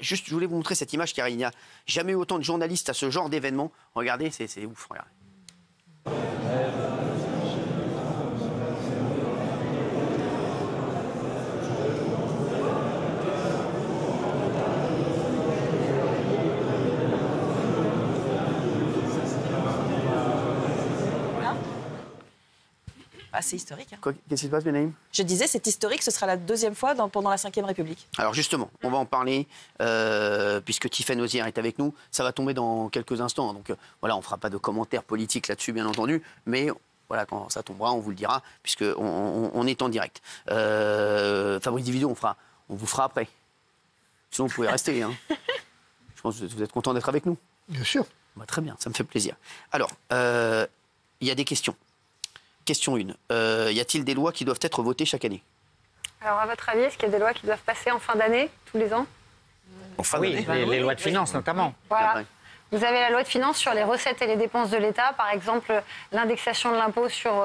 Juste, je voulais vous montrer cette image car il n'y a jamais eu autant de journalistes à ce genre d'événement. Regardez, c'est ouf, regardez. Ah, c'est historique. Hein. Qu'est-ce qui se passe, Benaïm? Je disais, c'est historique, ce sera la deuxième fois pendant la Ve République. Alors justement, on va en parler, puisque Tiffaine Ozière est avec nous. Ça va tomber dans quelques instants. Donc voilà, on ne fera pas de commentaires politiques là-dessus, bien entendu. Mais voilà, quand ça tombera, on vous le dira, puisqu'on est en direct. Fabrice Divido, on vous fera après. Sinon, vous pouvez rester. Hein. Je pense que vous êtes content d'être avec nous. Bien sûr. Bah, très bien, ça me fait plaisir. Alors, il y a des questions. Question 1. Y a-t-il des lois qui doivent être votées chaque année? Alors, à votre avis, est-ce qu'il y a des lois qui doivent passer en fin d'année, tous les ans? En fin d'année. Les lois de finances, notamment. Voilà. Vous avez la loi de finances sur les recettes et les dépenses de l'État, par exemple l'indexation de l'impôt sur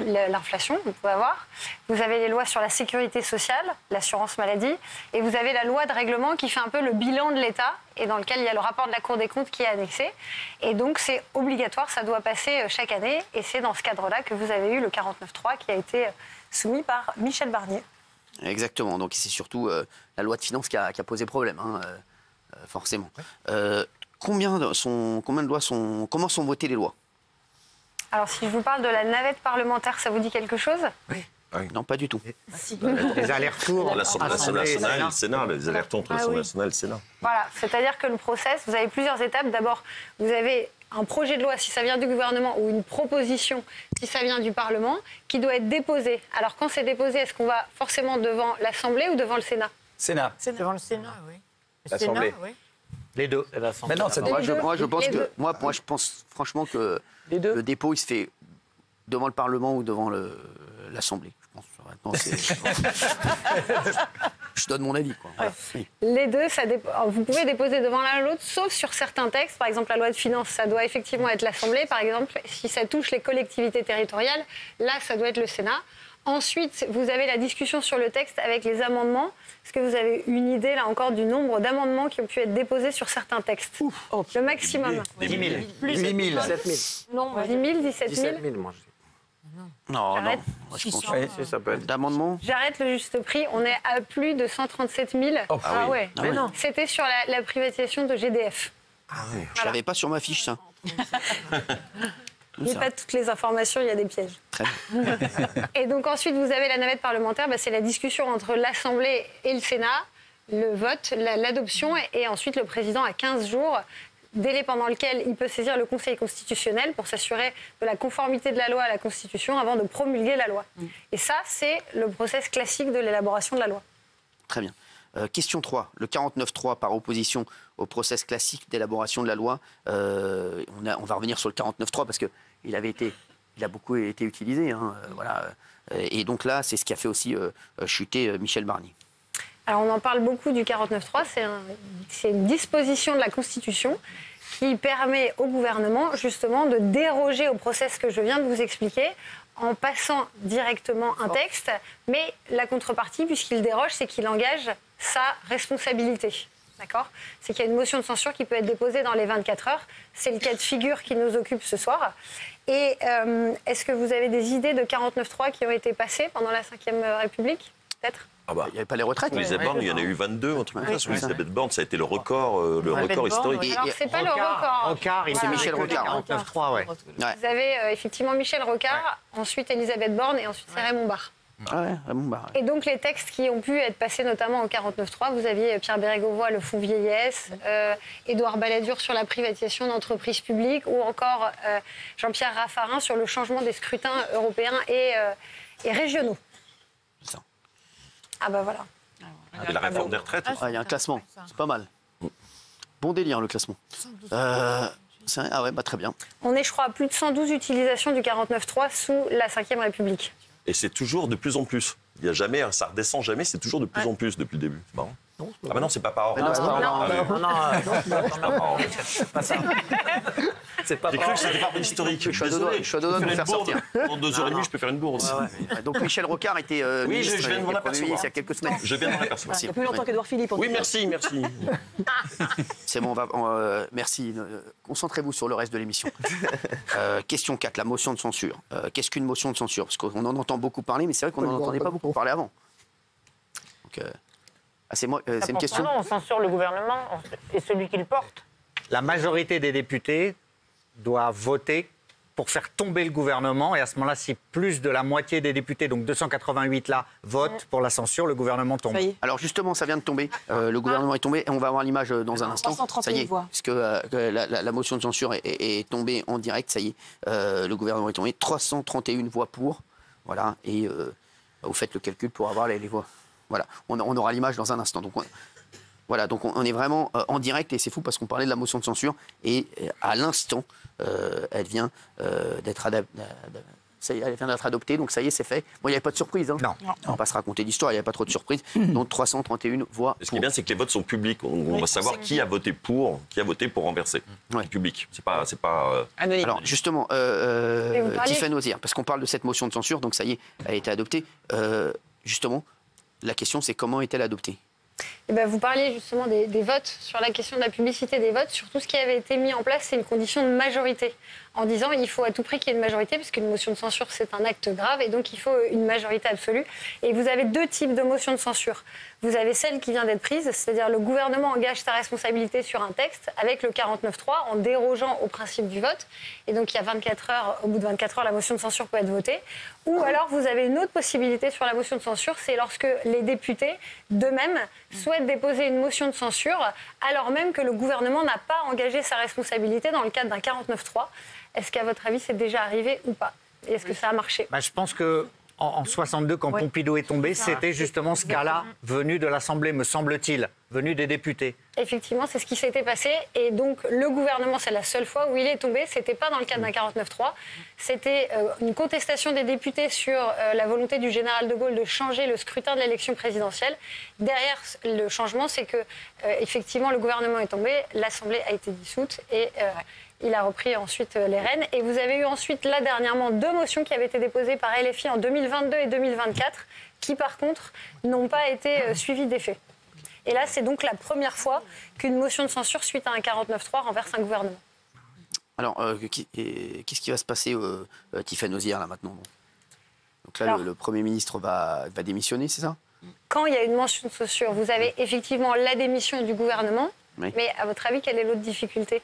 l'inflation, vous pouvez avoir. Vous avez les lois sur la sécurité sociale, l'assurance maladie, et vous avez la loi de règlement qui fait un peu le bilan de l'État et dans lequel il y a le rapport de la Cour des comptes qui est annexé. Et donc c'est obligatoire, ça doit passer chaque année, et c'est dans ce cadre-là que vous avez eu le 49.3 qui a été soumis par Michel Barnier. Exactement, donc c'est surtout la loi de finances qui a posé problème, hein, forcément. Comment sont votées les lois? Alors, si je vous parle de la navette parlementaire, ça vous dit quelque chose? Oui. Non, pas du tout. Les allers-retours. L'Assemblée nationale et le Sénat, les allers-retours entre l'Assemblée nationale et le Sénat. Voilà, c'est-à-dire que le process, vous avez plusieurs étapes. D'abord, vous avez un projet de loi, si ça vient du gouvernement, ou une proposition, si ça vient du Parlement, qui doit être déposée. Alors, quand c'est déposé, est-ce qu'on va forcément devant l'Assemblée ou devant le Sénat? Sénat. Devant le Sénat, oui. L'Assemblée. Oui. Les deux. Mais non, ça moi, je pense franchement que le dépôt, il se fait devant le Parlement ou devant l'Assemblée. Je pense maintenant, je donne mon avis, quoi. Voilà. Oui. Les deux, vous pouvez déposer devant l'un ou l'autre, sauf sur certains textes. Par exemple, la loi de finances, ça doit effectivement être l'Assemblée. Par exemple, si ça touche les collectivités territoriales, là, ça doit être le Sénat. Ensuite, vous avez la discussion sur le texte avec les amendements. Est-ce que vous avez une idée, là encore, du nombre d'amendements qui ont pu être déposés sur certains textes? Le maximum. 10 000. 8 000. 7 000. Non, 10 000, 17 000. 17 000, moi. Non, J'arrête. moi, je pense Si, ça peut être. d'amendements. J'arrête le juste prix. On est à plus de 137 000. Ah ouais. Ah ouais. non. C'était sur la privatisation de GDF. Je l'avais pas sur ma fiche, ça. Il n'y a pas toutes les informations, il y a des pièges. Très bien. Et donc ensuite, vous avez la navette parlementaire, c'est la discussion entre l'Assemblée et le Sénat, le vote, l'adoption, et ensuite le président a 15 jours, délai pendant lequel il peut saisir le Conseil constitutionnel pour s'assurer de la conformité de la loi à la Constitution avant de promulguer la loi. Et ça, c'est le process classique de l'élaboration de la loi. Très bien. Question 3. Le 49.3 par opposition au process classique d'élaboration de la loi. On va revenir sur le 49.3 parce qu'il a beaucoup été utilisé. Hein, voilà. Et donc là, c'est ce qui a fait aussi chuter Michel Barnier. Alors on en parle beaucoup du 49.3, c'est une disposition de la Constitution qui permet au gouvernement justement de déroger au process que je viens de vous expliquer en passant directement un texte, mais la contrepartie, puisqu'il déroge, c'est qu'il engage sa responsabilité. D'accord ? C'est qu'il y a une motion de censure qui peut être déposée dans les 24 heures. C'est le cas de figure qui nous occupe ce soir. Et est-ce que vous avez des idées de 49.3 qui ont été passées pendant la Ve République, peut-être ? Ah bah, Il n'y avait pas les retraites. Elisabeth Borne, il y en a eu 22, un truc comme ça. Sur Elisabeth Borne, ça a été le record historique. Alors, c'est pas le record. Rocard, C'est Michel Rocard. 49.3, ouais. Vous avez effectivement Michel Rocard, ensuite Elisabeth Borne et ensuite c'est Raymond Barre. Ah ouais, Raymond Barre. Ouais. Et donc les textes qui ont pu être passés notamment en 49.3, vous aviez Pierre Bérégovoy, le fonds vieillesse, Édouard Balladur sur la privatisation d'entreprises publiques ou encore Jean-Pierre Raffarin sur le changement des scrutins européens et régionaux. C'est ça. Ah bah voilà. Et la réforme des retraites. Il y a un classement, c'est pas mal. Bon délire le classement. Ah ouais, bah très bien. On est, je crois, à plus de 112 utilisations du 49.3 sous la Ve République. Et c'est toujours de plus en plus. Il y a jamais, ça redescend jamais, c'est toujours de plus en plus depuis le début. C'est marrant. Ah bah non, c'est pas par ordre. Non, c'est pas par ordre. J'ai cru que c'était par ordre historique. Je suis à deux doigts de me faire sortir. Dans 2h30, je peux faire une bourde. Donc Michel Rocard était Oui, ministre je viens de m'en et Premier apercevoir. ministre il y a quelques semaines. Je viens de m'en apercevoir. Il y a plus longtemps qu'Edouard Philippe. Oui, merci. C'est bon, merci. Concentrez-vous sur le reste de l'émission. Question 4, la motion de censure. Qu'est-ce qu'une motion de censure? Parce qu'on en entend beaucoup parler, mais c'est vrai qu'on n'en entendait pas beaucoup parler avant. Donc, c'est une question. Non, on censure le gouvernement et celui qui le porte. La majorité des députés doit voter pour faire tomber le gouvernement. Et à ce moment-là, si plus de la moitié des députés, donc 288 là, votent pour la censure, le gouvernement tombe. Ça y est. Alors justement, ça vient de tomber. Le gouvernement est tombé et on va avoir l'image dans un instant. 331 Ça y est, voix. puisque la motion de censure est tombée en direct. Ça y est, le gouvernement est tombé. 331 voix pour. Voilà. Et vous faites le calcul pour avoir les voix. Voilà. On aura l'image dans un instant. Donc voilà, donc on est vraiment en direct et c'est fou parce qu'on parlait de la motion de censure et à l'instant, elle vient d'être adoptée, donc ça y est, c'est fait. Bon, il n'y avait pas de surprise. Hein. Non. On va pas se raconter d'histoire, il n'y avait pas trop de surprise. Donc 331 voix. Ce qui est bien, c'est que les votes sont publics. On va savoir qui a voté pour renverser. Ouais. C'est public. C'est pas. Anonyme. Alors justement, vous parliez- Tiffaine Ozière, parce qu'on parle de cette motion de censure, donc ça y est, elle a été adoptée. Justement, la question c'est comment est-elle adoptée? Eh ben, vous parliez justement des votes, sur la question de la publicité des votes. Sur tout ce qui avait été mis en place, c'est une condition de majorité. En disant il faut à tout prix qu'il y ait une majorité, puisqu'une motion de censure, c'est un acte grave, et donc il faut une majorité absolue. Et vous avez deux types de motions de censure. Vous avez celle qui vient d'être prise, c'est-à-dire le gouvernement engage sa responsabilité sur un texte avec le 49.3 en dérogeant au principe du vote. Et donc il y a 24 heures, au bout de 24 heures, la motion de censure peut être votée. Ou alors vous avez une autre possibilité sur la motion de censure, c'est lorsque les députés d'eux-mêmes souhaitent déposer une motion de censure alors même que le gouvernement n'a pas engagé sa responsabilité dans le cadre d'un 49.3. Est-ce qu'à votre avis, c'est déjà arrivé ou pas? Et est-ce que ça a marché? Je pense que en 62, quand Pompidou est tombé, c'était justement ce cas-là venu de l'Assemblée, me semble-t-il, venu des députés. Effectivement, c'est ce qui s'était passé. Et donc, le gouvernement, c'est la seule fois où il est tombé. C'était pas dans le cadre d'un 49.3. C'était une contestation des députés sur la volonté du général de Gaulle de changer le scrutin de l'élection présidentielle. Derrière le changement, c'est que, effectivement, le gouvernement est tombé, l'Assemblée a été dissoute et il a repris ensuite les rênes. Et vous avez eu ensuite, là, dernièrement, deux motions qui avaient été déposées par LFI en 2022 et 2024, qui, par contre, n'ont pas été suivies d'effet. Et là, c'est donc la première fois qu'une motion de censure suite à un 49.3 renverse un gouvernement. Alors, qu'est-ce qui va se passer, Tiffaine Ozière, là, maintenant? Donc là, Alors, le Premier ministre va démissionner, c'est ça? Quand il y a une motion de censure, vous avez effectivement la démission du gouvernement. Oui. Mais à votre avis, quelle est l'autre difficulté?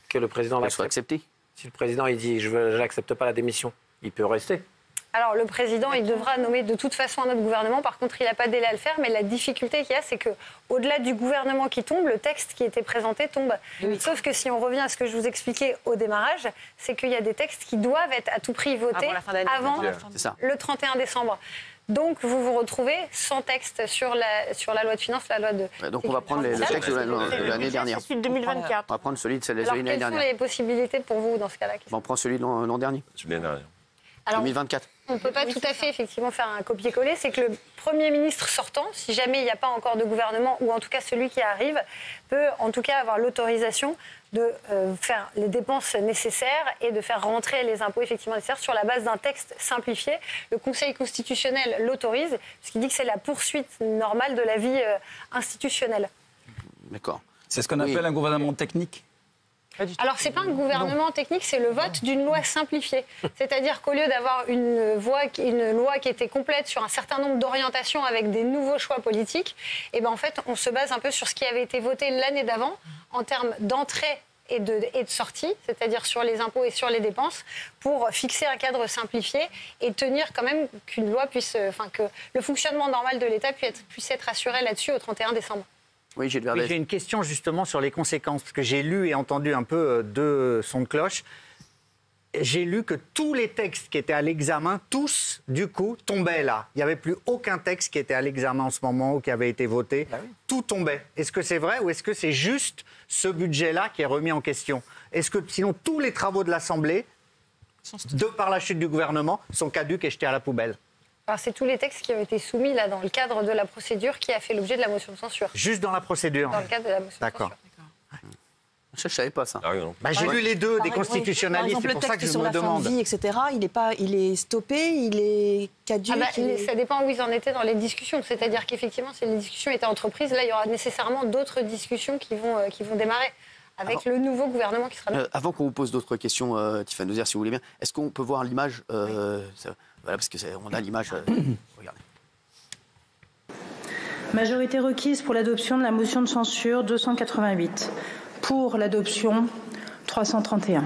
Que le président Qu'elle soit l'accepte. acceptée? Si le président il dit je n'accepte pas la démission, il peut rester. Alors, le président, il devra nommer de toute façon un autre gouvernement. Par contre, il n'a pas de délai à le faire. Mais la difficulté qu'il y a, c'est qu'au-delà du gouvernement qui tombe, le texte qui était présenté tombe. Oui. Sauf que si on revient à ce que je vous expliquais au démarrage, c'est qu'il y a des textes qui doivent être à tout prix votés Avant la fin d'année. avant C'est ça. le 31 décembre. Donc, vous vous retrouvez sans texte sur la loi de finances, la loi de... Ouais, donc on va prendre le texte de l'année dernière. C'est celui de 2024. On va prendre celui de Alors, l'année quelles sont dernière. les possibilités pour vous dans ce cas-là? On prend celui de l'an dernier, Alors, 2024. on ne peut pas tout à fait effectivement faire un copier-coller. C'est que le Premier ministre sortant, si jamais il n'y a pas encore de gouvernement, ou en tout cas celui qui arrive, peut en tout cas avoir l'autorisation de faire les dépenses nécessaires et de faire rentrer les impôts effectivement nécessaires sur la base d'un texte simplifié. Le Conseil constitutionnel l'autorise, puisqu'il dit que c'est la poursuite normale de la vie institutionnelle. D'accord. C'est ce qu'on appelle un gouvernement technique. Alors, ce n'est pas un gouvernement technique, c'est le vote d'une loi simplifiée. C'est-à-dire qu'au lieu d'avoir une loi qui était complète sur un certain nombre d'orientations avec des nouveaux choix politiques, eh ben, en fait, on se base un peu sur ce qui avait été voté l'année d'avant en termes d'entrée et de sortie, c'est-à-dire sur les impôts et sur les dépenses, pour fixer un cadre simplifié et tenir quand même qu'une loi puisse, que le fonctionnement normal de l'État puisse être assuré là-dessus au 31 décembre. Oui, Gilles Oui, Verdez. j'ai une question justement sur les conséquences, parce que j'ai lu et entendu un peu deux sons de cloche. J'ai lu que tous les textes qui étaient à l'examen, tous, du coup, tombaient là. Il n'y avait plus aucun texte qui était à l'examen en ce moment ou qui avait été voté. Tout tombait. Est-ce que c'est vrai ou est-ce que c'est juste ce budget-là qui est remis en question? Est-ce que sinon tous les travaux de l'Assemblée, de par la chute du gouvernement, sont caducs et jetés à la poubelle? Alors, c'est tous les textes qui ont été soumis là dans le cadre de la procédure qui a fait l'objet de la motion de censure. Juste dans la procédure. Dans le cadre de la motion D'accord. de censure. Ça, je savais pas ça. Ah oui, non. Bah, j'ai lu les deux, des Par constitutionnalistes, exemple, c'est le pour ça texte que je sur me la fin demande. de vie, etc., il est stoppé, il est caduc. Ah bah, ça dépend où ils en étaient dans les discussions. C'est-à-dire qu'effectivement, si les discussions étaient entreprises, là, il y aura nécessairement d'autres discussions qui vont démarrer avec le nouveau gouvernement qui sera là. Avant qu'on vous pose d'autres questions, Tiffany Nozière, si vous voulez bien, est-ce qu'on peut voir l'image Voilà, parce qu'on a l'image. Regardez. Majorité requise pour l'adoption de la motion de censure 288. Pour l'adoption 331.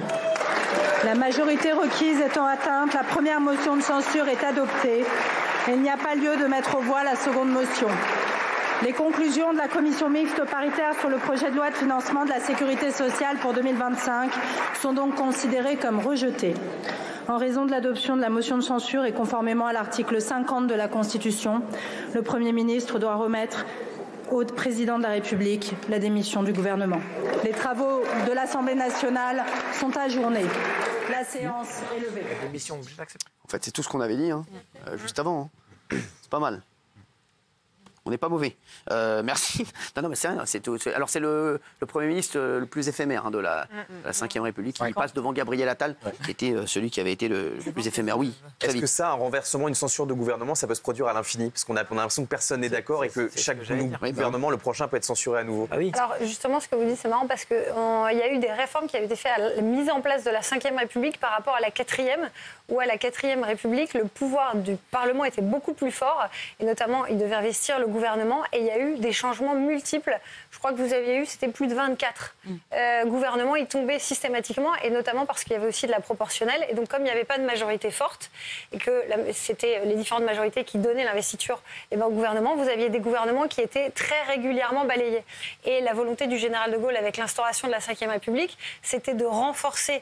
La majorité requise étant atteinte, la première motion de censure est adoptée. Et il n'y a pas lieu de mettre aux voix la seconde motion. Les conclusions de la commission mixte paritaire sur le projet de loi de financement de la sécurité sociale pour 2025 sont donc considérées comme rejetées. En raison de l'adoption de la motion de censure et conformément à l'article 50 de la Constitution, le Premier ministre doit remettre au président de la République la démission du gouvernement. Les travaux de l'Assemblée nationale sont ajournés. La séance est levée. En fait, c'est tout ce qu'on avait dit juste avant. C'est pas mal. On n'est pas mauvais. Merci. Non, mais c'est rien. Alors, c'est le Premier ministre le plus éphémère de la Ve République. Il passe devant Gabriel Attal, qui était celui qui avait été le plus éphémère. Oui, très Est-ce vite. que ça, un renversement, une censure de gouvernement, ça peut se produire à l'infini? Parce qu'on a l'impression que personne n'est d'accord et que chaque gouvernement, le prochain, peut être censuré à nouveau. Ah oui. Alors justement, ce que vous dites, c'est marrant parce qu'il y a eu des réformes qui avaient été faites à la mise en place de la Ve République par rapport à la 4e, où à la 4e République, le pouvoir du Parlement était beaucoup plus fort, et notamment, il devait investir le gouvernement, et il y a eu des changements multiples. Je crois que vous aviez eu, c'était plus de 24 gouvernements, ils tombaient systématiquement, et notamment parce qu'il y avait aussi de la proportionnelle, et donc comme il n'y avait pas de majorité forte, et que c'était les différentes majorités qui donnaient l'investiture au gouvernement, vous aviez des gouvernements qui étaient très régulièrement balayés. Et la volonté du général de Gaulle avec l'instauration de la Ve République, c'était de renforcer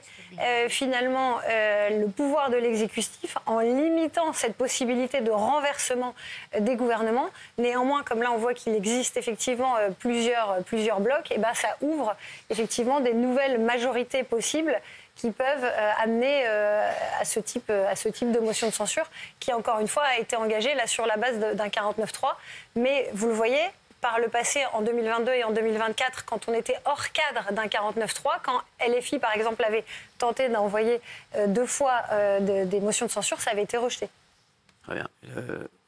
finalement le pouvoir de l'exécutif en limitant cette possibilité de renversement des gouvernements. Néanmoins, comme là on voit qu'il existe effectivement plusieurs blocs, et ben ça ouvre effectivement des nouvelles majorités possibles qui peuvent amener à ce type de motion de censure qui, encore une fois, a été engagée là, sur la base d'un 49.3. Mais vous le voyez, par le passé, en 2022 et en 2024, quand on était hors cadre d'un 49.3, quand LFI, par exemple, avait tenté d'envoyer 2 fois des motions de censure, ça avait été rejeté. Très bien.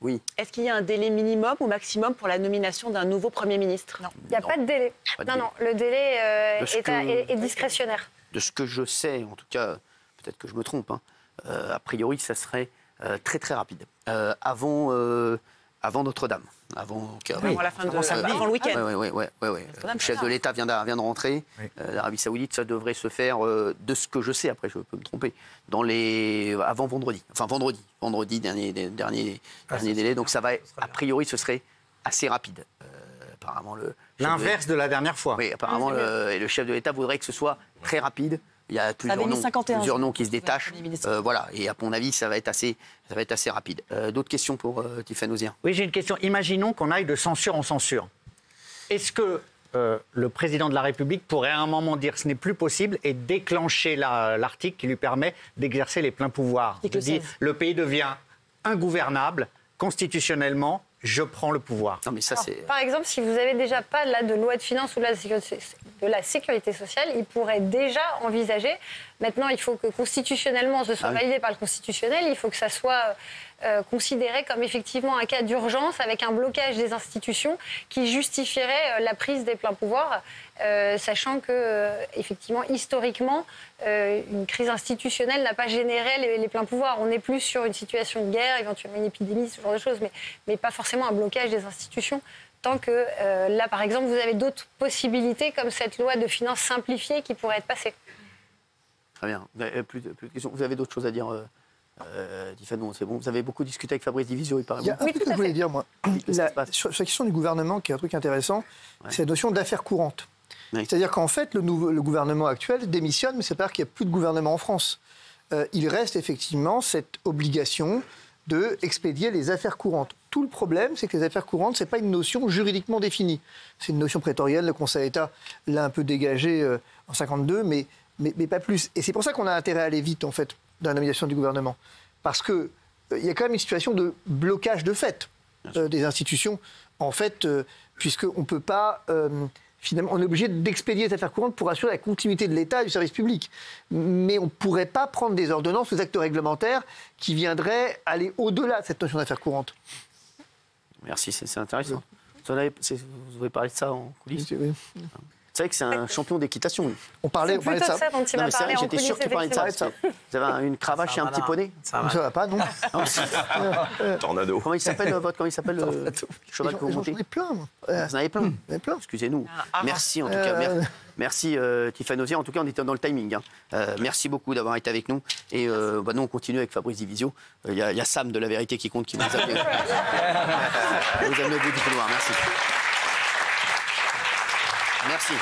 Oui. Est-ce qu'il y a un délai minimum ou maximum pour la nomination d'un nouveau Premier ministre? Non, il n'y a pas de délai. Non, le délai est discrétionnaire. De ce que je sais, en tout cas, peut-être que je me trompe, a priori, ça serait très très rapide. Avant Notre-Dame. Avant la fin avant le week-end. Oui. Le chef de l'État vient de rentrer. L'Arabie Saoudite, ça devrait se faire, de ce que je sais, après je peux me tromper, avant vendredi. Enfin vendredi, dernier délai. Donc ça va, a priori, ce serait assez rapide. Apparemment, l'inverse de la dernière fois. Oui, apparemment, le chef de l'État voudrait que ce soit très rapide. Il y a plusieurs noms qui se détachent. Voilà, et à mon avis, ça va être assez rapide. D'autres questions pour Tiffany Nozière? Oui, j'ai une question. Imaginons qu'on aille de censure en censure. Est-ce que le président de la République pourrait à un moment dire ce n'est plus possible et déclencher l'article qui lui permet d'exercer les pleins pouvoirs? Le pays devient ingouvernable constitutionnellement. Je prends le pouvoir. Non, mais ça, par exemple, si vous n'avez déjà pas de loi de finances ou de la sécurité sociale, il pourrait déjà envisager. Maintenant, il faut que constitutionnellement, ce soit validé par le constitutionnel. Il faut que ça soit considéré comme effectivement un cas d'urgence avec un blocage des institutions qui justifierait la prise des pleins pouvoirs, sachant que, effectivement, historiquement, une crise institutionnelle n'a pas généré les pleins pouvoirs. On est plus sur une situation de guerre, éventuellement une épidémie, ce genre de choses, mais pas forcément un blocage des institutions. Tant que là, par exemple, vous avez d'autres possibilités comme cette loi de finances simplifiée qui pourrait être passée. Très bien. Plus de questions. Vous avez d'autres choses à dire Tiffany, c'est bon. Vous avez beaucoup discuté avec Fabrice Divisio, il paraît. Il y a un truc que je voulais dire, moi. Sur la question du gouvernement, qui est un truc intéressant, c'est la notion d'affaires courantes. Oui. C'est-à-dire qu'en fait, le gouvernement actuel démissionne, mais c'est pas qu'il n'y a plus de gouvernement en France. Il reste effectivement cette obligation d'expédier les affaires courantes. Tout le problème, c'est que les affaires courantes, ce n'est pas une notion juridiquement définie. C'est une notion prétorienne, le Conseil d'État l'a un peu dégagée en 1952, mais pas plus. Et c'est pour ça qu'on a intérêt à aller vite, en fait, dans la nomination du gouvernement. Parce que il y a quand même une situation de blocage de fait des institutions, en fait, puisqu'on ne peut pas... finalement, on est obligé d'expédier cette affaire courante pour assurer la continuité de l'État et du service public. Mais on ne pourrait pas prendre des ordonnances, des actes réglementaires qui viendraient aller au-delà de cette notion d'affaire courante. Merci, c'est intéressant. Vous avez parlé de ça en coulisses. Oui. C'est vrai que c'est un champion d'équitation. Lui. On parlait de ça. Dont il m'a parlé en j'étais sûr que tu parlais de ça. Vous avez une cravache et un petit poney. Ça va pas, non. Tornado. Comment il s'appelle le cheval que vous montez? J'en ai plein, moi. Vous en avez plein. Excusez-nous. Merci en tout cas. Merci Tiffany Osier. En tout cas, on était dans le timing. Merci beaucoup d'avoir été avec nous. Et nous, on continue avec Fabrice Divisio. Il y a Sam de La Vérité qui compte, qui vous a amené au bout du couloir. Merci. Merci.